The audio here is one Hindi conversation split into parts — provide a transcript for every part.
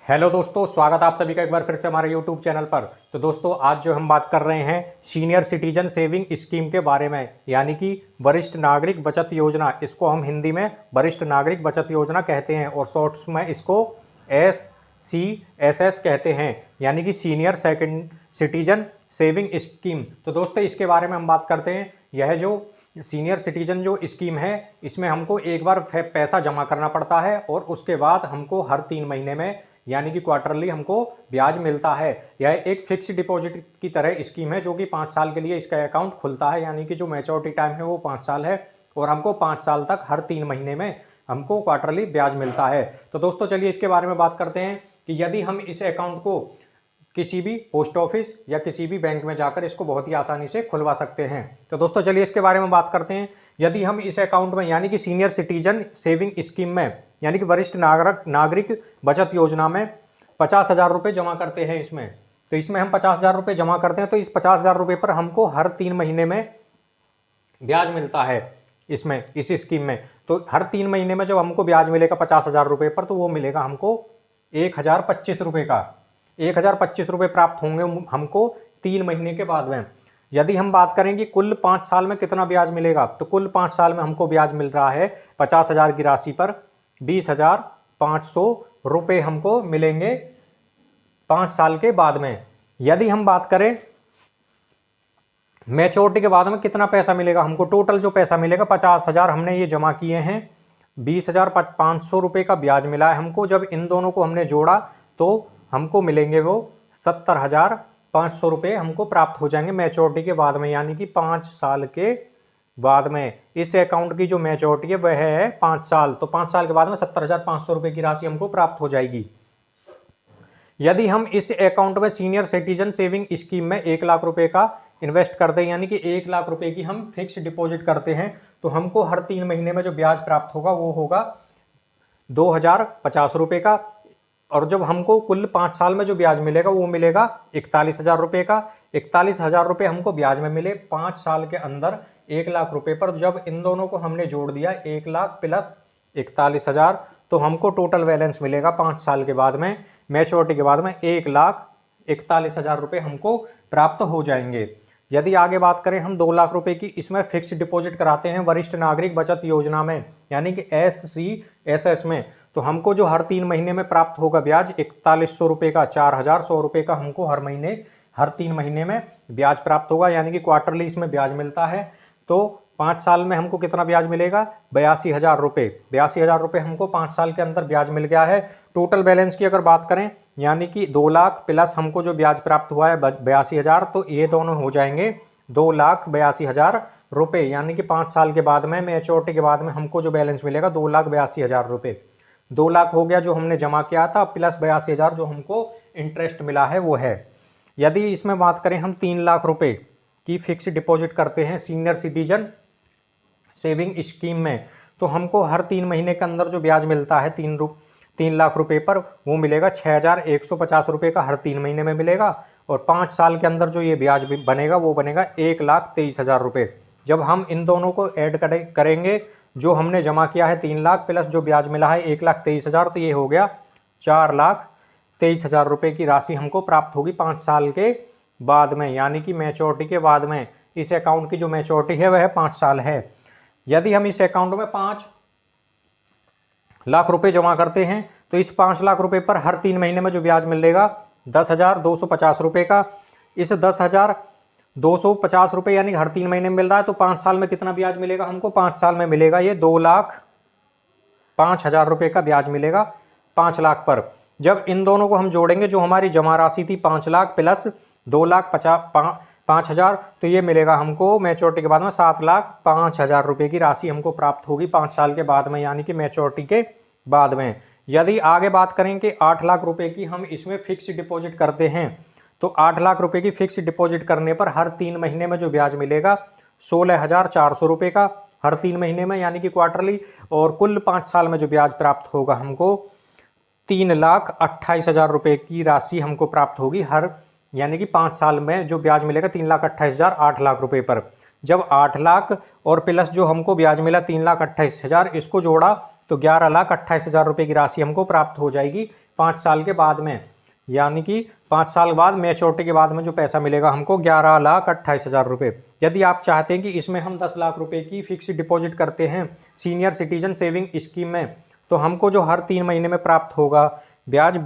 हेलो दोस्तों, स्वागत है आप सभी का एक बार फिर से हमारे यूट्यूब चैनल पर। तो दोस्तों, आज जो हम बात कर रहे हैं सीनियर सिटीजन सेविंग स्कीम के बारे में, यानी कि वरिष्ठ नागरिक बचत योजना। इसको हम हिंदी में वरिष्ठ नागरिक बचत योजना कहते हैं और शॉर्ट्स में इसको SCSS कहते हैं, यानी कि senior second citizen saving scheme. तो दोस्तों, इसके बारे में हम बात करते हैं। यह जो सीनियर सिटीजन जो स्कीम है, इसमें हमको एक बार पैसा जमा करना पड़ता है और उसके बाद हमको हर 3 महीने में यानी कि क्वार्टरली हमको ब्याज मिलता है। यह एक फिक्स डिपॉजिट की तरह स्कीम है जो कि 5 साल के लिए इसका अकाउंट खुलता है, यानी कि जो मैच्योरिटी टाइम है वो 5 साल है और हमको 5 साल तक हर 3 महीने में हमको क्वार्टरली ब्याज मिलता है। तो दोस्तों, चलिए इसके बारे में बात करते हैं कि यदि हम इस अकाउंट को किसी भी पोस्ट ऑफिस या किसी भी बैंक में जाकर इसको बहुत ही आसानी से खुलवा सकते हैं। तो दोस्तों, चलिए इसके बारे में बात करते हैं। यदि हम इस अकाउंट में यानी कि सीनियर सिटीजन सेविंग स्कीम में यानी कि वरिष्ठ नागरिक बचत योजना में 50,000 रुपये जमा करते हैं तो इसमें हम 50,000 रुपये जमा करते हैं, तो इस 50,000 रुपये पर हमको हर 3 महीने में ब्याज मिलता है। इस स्कीम में तो हर 3 महीने में जब हमको ब्याज मिलेगा 50,000 रुपये पर, तो वो मिलेगा हमको 1,025 रुपये का। 1,025 रुपये प्राप्त होंगे हमको 3 महीने के बाद में। यदि हम बात करें कि कुल 5 साल में कितना ब्याज मिलेगा, तो कुल 5 साल में हमको ब्याज मिल रहा है 50,000 की राशि पर 20,500 रुपये हमको मिलेंगे 5 साल के बाद में। यदि हम बात करें मैच्योरिटी के बाद में कितना पैसा मिलेगा हमको, टोटल जो पैसा मिलेगा 50,000 हमने ये जमा किए हैं, 20,500 रुपये का ब्याज मिला है हमको। जब इन दोनों को हमने जोड़ा तो हमको मिलेंगे वो 70,500 रुपये हमको प्राप्त हो जाएंगे मैच्योरिटी के बाद में, यानी कि 5 साल के बाद में। इस अकाउंट की जो मैच्योरिटी है वह है 5 साल, तो 5 साल के बाद में 70,500 रुपये की राशि हमको प्राप्त हो जाएगी। यदि हम इस अकाउंट में सीनियर सिटीजन सेविंग स्कीम में 1 लाख रुपए का इन्वेस्ट करते हैं, यानी कि 1 लाख रुपए की हम फिक्स डिपॉजिट करते हैं, तो हमको हर 3 महीने में जो ब्याज प्राप्त होगा वो होगा 2,050 रुपये का। और जब हमको कुल 5 साल में जो ब्याज मिलेगा वो मिलेगा 41,000 रुपये का। 41,000 रुपये हमको ब्याज में मिले 5 साल के अंदर 1 लाख रुपये पर। जब इन दोनों को हमने जोड़ दिया 1 लाख प्लस 41,000, तो हमको टोटल बैलेंस मिलेगा 5 साल के बाद में मैच्योरिटी के बाद में 1,41,000 रुपये हमको प्राप्त हो जाएंगे। यदि आगे बात करें हम 2 लाख रुपए की इसमें फिक्स डिपॉजिट कराते हैं वरिष्ठ नागरिक बचत योजना में, यानी कि SCSS में, तो हमको जो हर 3 महीने में प्राप्त होगा ब्याज 4100 रुपये का, 4,100 रुपये का हमको हर 3 महीने में ब्याज प्राप्त होगा, यानी कि क्वार्टरली इसमें ब्याज मिलता है। तो 5 साल में हमको कितना ब्याज मिलेगा, 82,000 रुपये। 82,000 रुपये हमको 5 साल के अंदर ब्याज मिल गया है। टोटल बैलेंस की अगर बात करें, यानी कि 2 लाख प्लस हमको जो ब्याज प्राप्त हुआ है 82,000, तो ये दोनों हो जाएंगे 2,82,000 रुपये, यानी कि 5 साल के बाद में मैच्योरिटी के बाद में हमको जो बैलेंस मिलेगा 2,82,000 रुपये। 2 लाख हो गया जो हमने जमा किया था, प्लस 82,000 जो हमको इंटरेस्ट मिला है वो है। यदि इसमें बात करें हम 3 लाख रुपये की फिक्स डिपॉजिट करते हैं सीनियर सिटीजन सेविंग स्कीम में, तो हमको हर 3 महीने के अंदर जो ब्याज मिलता है 3 लाख रुपए पर, वो मिलेगा 6,150 रुपये का हर 3 महीने में मिलेगा। और 5 साल के अंदर जो ये ब्याज बनेगा वो बनेगा 1,23,000 रुपये। जब हम इन दोनों को ऐड करेंगे, जो हमने जमा किया है 3 लाख प्लस जो ब्याज मिला है 1,23,000, तो ये हो गया 4,23,000 रुपये की राशि हमको प्राप्त होगी 5 साल के बाद में, यानी कि मैच्योरिटी के बाद में। इस अकाउंट की जो मैच्योरिटी है वह 5 साल है। यदि हम इस अकाउंट में 5 लाख रुपए जमा करते हैं, तो इस 5 लाख रुपए पर हर 3 महीने में जो ब्याज मिलेगा 10,250 रुपये का। इस 10,250 रुपये यानी हर 3 महीने में मिल रहा है, तो 5 साल में कितना ब्याज मिलेगा हमको, 5 साल में मिलेगा ये 2,05,000 रुपये का ब्याज मिलेगा 5 लाख पर। जब इन दोनों को हम जोड़ेंगे, जो हमारी जमा राशि थी 5 लाख प्लस 2,05,000, तो ये मिलेगा हमको मैच्योरिटी के बाद में 7,05,000 रुपये की राशि हमको प्राप्त होगी 5 साल के बाद में, यानी कि मैच्योरिटी के बाद में। यदि आगे बात करें कि 8 लाख रुपए की हम इसमें फिक्स डिपॉजिट करते हैं, तो 8 लाख रुपए की फिक्स डिपॉजिट करने पर हर 3 महीने में जो ब्याज मिलेगा 16,400 रुपये का हर 3 महीने में, यानी कि क्वार्टरली। और कुल 5 साल में जो ब्याज प्राप्त होगा हमको 3,28,000 रुपये की राशि हमको प्राप्त होगी यानी कि 5 साल में जो ब्याज मिलेगा 3,28,000 8 लाख रुपए पर। जब 8 लाख और प्लस जो हमको ब्याज मिला 3,28,000, इसको जोड़ा तो 11,28,000 रुपये की राशि हमको प्राप्त हो जाएगी 5 साल के बाद में। यानी कि 5 साल बाद मैच्योरिटी के बाद में जो पैसा मिलेगा हमको 11,28,000 रुपये। यदि आप चाहते हैं कि इसमें हम 10 लाख रुपए की फिक्स डिपॉजिट करते हैं सीनियर सिटीजन सेविंग स्कीम में, तो हमको जो हर 3 महीने में प्राप्त होगा ब्याज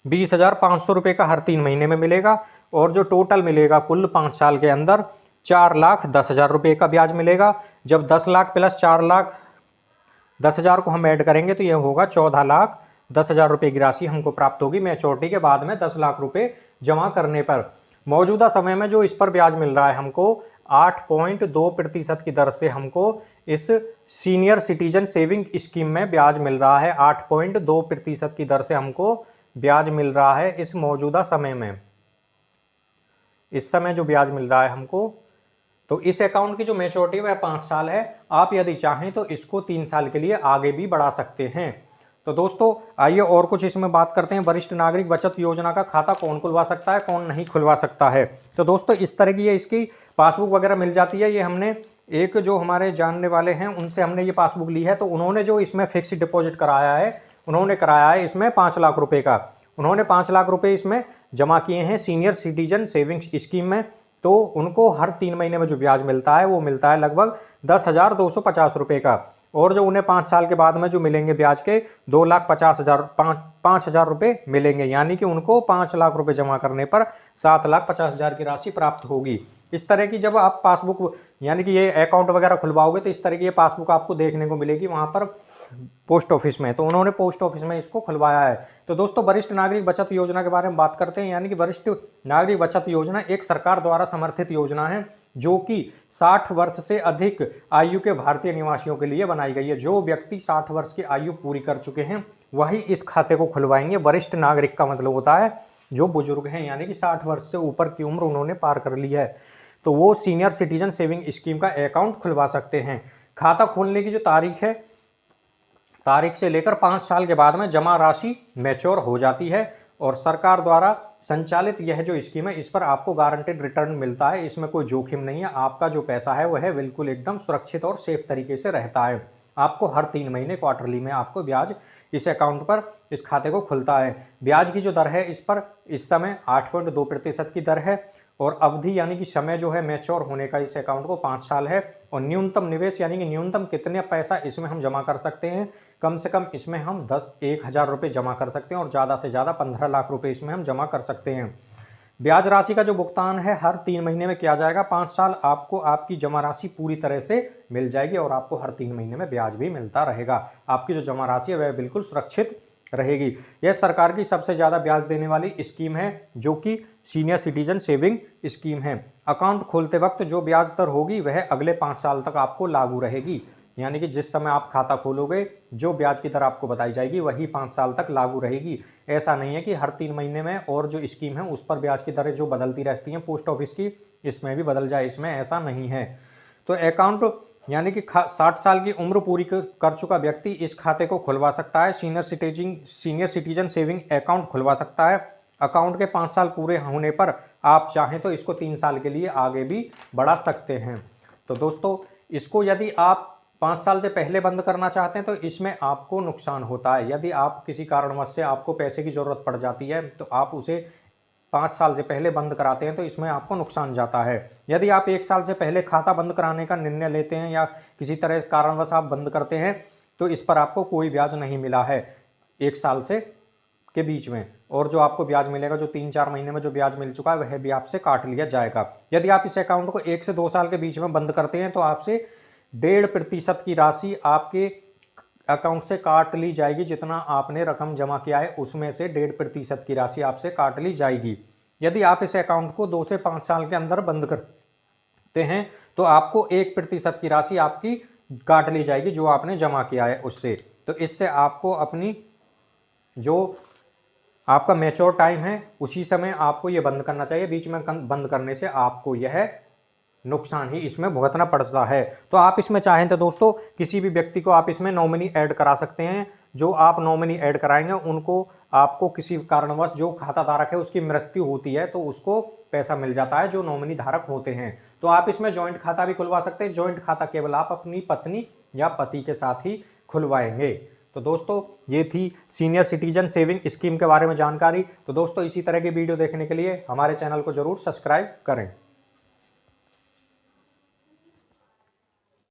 20,500 रुपये का हर 3 महीने में मिलेगा। और जो टोटल मिलेगा कुल 5 साल के अंदर 4,10,000 रुपये का ब्याज मिलेगा। जब 10 लाख प्लस 4,10,000 को हम ऐड करेंगे तो यह होगा 14,10,000 रुपये की राशि हमको प्राप्त होगी मैच्योरिटी के बाद में 10 लाख रुपये जमा करने पर। मौजूदा समय में जो इस पर ब्याज मिल रहा है हमको 8.2% की दर से हमको इस सीनियर सिटीजन सेविंग स्कीम में ब्याज मिल रहा है। 8.2% की दर से हमको ब्याज मिल रहा है इस मौजूदा समय में। इस समय जो ब्याज मिल रहा है हमको, तो इस अकाउंट की जो मैच्योरिटी है वह 5 साल है। आप यदि चाहें तो इसको 3 साल के लिए आगे भी बढ़ा सकते हैं। तो दोस्तों आइए और कुछ इसमें बात करते हैं। वरिष्ठ नागरिक बचत योजना का खाता कौन खुलवा सकता है, कौन नहीं खुलवा सकता है। तो दोस्तों इस तरह की ये इसकी पासबुक वगैरह मिल जाती है। ये हमने एक जो हमारे जानने वाले हैं उनसे हमने ये पासबुक ली है। तो उन्होंने जो इसमें फिक्स डिपॉजिट कराया है, उन्होंने कराया है इसमें 5 लाख रुपए का। उन्होंने 5 लाख रुपए इसमें जमा किए हैं सीनियर सिटीजन सेविंग्स स्कीम में। तो उनको हर 3 महीने में जो ब्याज मिलता है वो मिलता है लगभग 10,250 रुपये का। और जो उन्हें 5 साल के बाद में जो मिलेंगे ब्याज के 5,50,000 रुपये मिलेंगे। यानी कि उनको 5 लाख रुपए जमा करने पर 7,50,000 की राशि प्राप्त होगी। इस तरह की जब आप पासबुक यानी कि ये अकाउंट वगैरह खुलवाओगे तो इस तरह की ये पासबुक आपको देखने को मिलेगी वहाँ पर पोस्ट ऑफिस में। तो उन्होंने पोस्ट ऑफिस में इसको खुलवाया है। तो दोस्तों वरिष्ठ नागरिक बचत योजना के बारे में बात करते हैं। यानी कि वरिष्ठ नागरिक बचत योजना एक सरकार द्वारा समर्थित योजना है जो कि 60 वर्ष से अधिक आयु के भारतीय निवासियों के लिए बनाई गई है। जो व्यक्ति 60 वर्ष की आयु पूरी कर चुके हैं वही इस खाते को खुलवाएंगे। वरिष्ठ नागरिक का मतलब होता है जो बुजुर्ग हैं, यानी कि 60 वर्ष से ऊपर की उम्र उन्होंने पार कर ली है, तो वो सीनियर सिटीजन सेविंग स्कीम का अकाउंट खुलवा सकते हैं। खाता खोलने की जो तारीख है, तारीख से लेकर 5 साल के बाद में जमा राशि मैच्योर हो जाती है। और सरकार द्वारा संचालित यह जो स्कीम है इस पर आपको गारंटेड रिटर्न मिलता है। इसमें कोई जोखिम नहीं है। आपका जो पैसा है वह बिल्कुल एकदम सुरक्षित और सेफ तरीके से रहता है। आपको हर 3 महीने क्वार्टरली में आपको ब्याज इस अकाउंट पर, इस खाते को खुलता है। ब्याज की जो दर है इस पर इस समय 8.2% की दर है। और अवधि यानी कि समय जो है मैच्योर होने का इस अकाउंट को 5 साल है। और न्यूनतम निवेश यानी कि न्यूनतम कितने पैसा इसमें हम जमा कर सकते हैं, कम से कम इसमें हम 1,000 रुपये जमा कर सकते हैं और ज़्यादा से ज़्यादा 15 लाख रुपए इसमें हम जमा कर सकते हैं। ब्याज राशि का जो भुगतान है हर 3 महीने में किया जाएगा। 5 साल आपको आपकी जमा राशि पूरी तरह से मिल जाएगी और आपको हर 3 महीने में ब्याज भी मिलता रहेगा। आपकी जो जमा राशि है वह बिल्कुल सुरक्षित रहेगी। यह सरकार की सबसे ज़्यादा ब्याज देने वाली स्कीम है जो कि सीनियर सिटीजन सेविंग स्कीम है। अकाउंट खोलते वक्त जो ब्याज दर होगी वह अगले 5 साल तक आपको लागू रहेगी। यानी कि जिस समय आप खाता खोलोगे जो ब्याज की दर आपको बताई जाएगी वही 5 साल तक लागू रहेगी। ऐसा नहीं है कि हर 3 महीने में और जो स्कीम है उस पर ब्याज की दरें जो बदलती रहती हैं पोस्ट ऑफिस की, इसमें भी बदल जाए, इसमें ऐसा नहीं है। तो अकाउंट यानी कि 60 साल की उम्र पूरी कर चुका व्यक्ति इस खाते को खुलवा सकता है। सीनियर सिटीजन सेविंग अकाउंट खुलवा सकता है। अकाउंट के 5 साल पूरे होने पर आप चाहें तो इसको 3 साल के लिए आगे भी बढ़ा सकते हैं। तो दोस्तों इसको यदि आप 5 साल से पहले बंद करना चाहते हैं तो इसमें आपको नुकसान होता है। यदि आप किसी कारणवश से आपको पैसे की ज़रूरत पड़ जाती है तो आप उसे 5 साल से पहले बंद कराते हैं तो इसमें आपको नुकसान जाता है। यदि आप 1 साल से पहले खाता बंद कराने का निर्णय लेते हैं या किसी तरह कारणवश आप बंद करते हैं तो इस पर आपको कोई ब्याज नहीं मिला है 1 साल से के बीच में। और जो आपको ब्याज मिलेगा, जो 3-4 महीने में जो ब्याज मिल चुका है वह भी आपसे काट लिया जाएगा। यदि आप इस अकाउंट को 1 से 2 साल के बीच में बंद करते हैं तो आपसे 1.5% की राशि आपके अकाउंट से काट ली जाएगी। जितना आपने रकम जमा किया है उसमें से 1.5% की राशि आपसे काट ली जाएगी। यदि आप इस अकाउंट को 2 से 5 साल के अंदर बंद करते हैं तो आपको 1% की राशि आपकी काट ली जाएगी जो आपने जमा किया है उससे। तो इससे आपको अपनी जो आपका मैच्योर टाइम है उसी समय आपको ये बंद करना चाहिए। बीच में बंद करने से आपको यह नुकसान ही इसमें भुगतना पड़ता है। तो आप इसमें चाहें तो दोस्तों किसी भी व्यक्ति को आप इसमें नॉमिनी ऐड करा सकते हैं। जो आप नॉमिनी ऐड कराएंगे उनको आपको किसी कारणवश जो खाता धारक है उसकी मृत्यु होती है तो उसको पैसा मिल जाता है जो नॉमिनी धारक होते हैं। तो आप इसमें जॉइंट खाता भी खुलवा सकते हैं। जॉइंट खाता केवल आप अपनी पत्नी या पति के साथ ही खुलवाएंगे। तो दोस्तों ये थी सीनियर सिटीजन सेविंग स्कीम के बारे में जानकारी। तो दोस्तों इसी तरह की वीडियो देखने के लिए हमारे चैनल को जरूर सब्सक्राइब करें।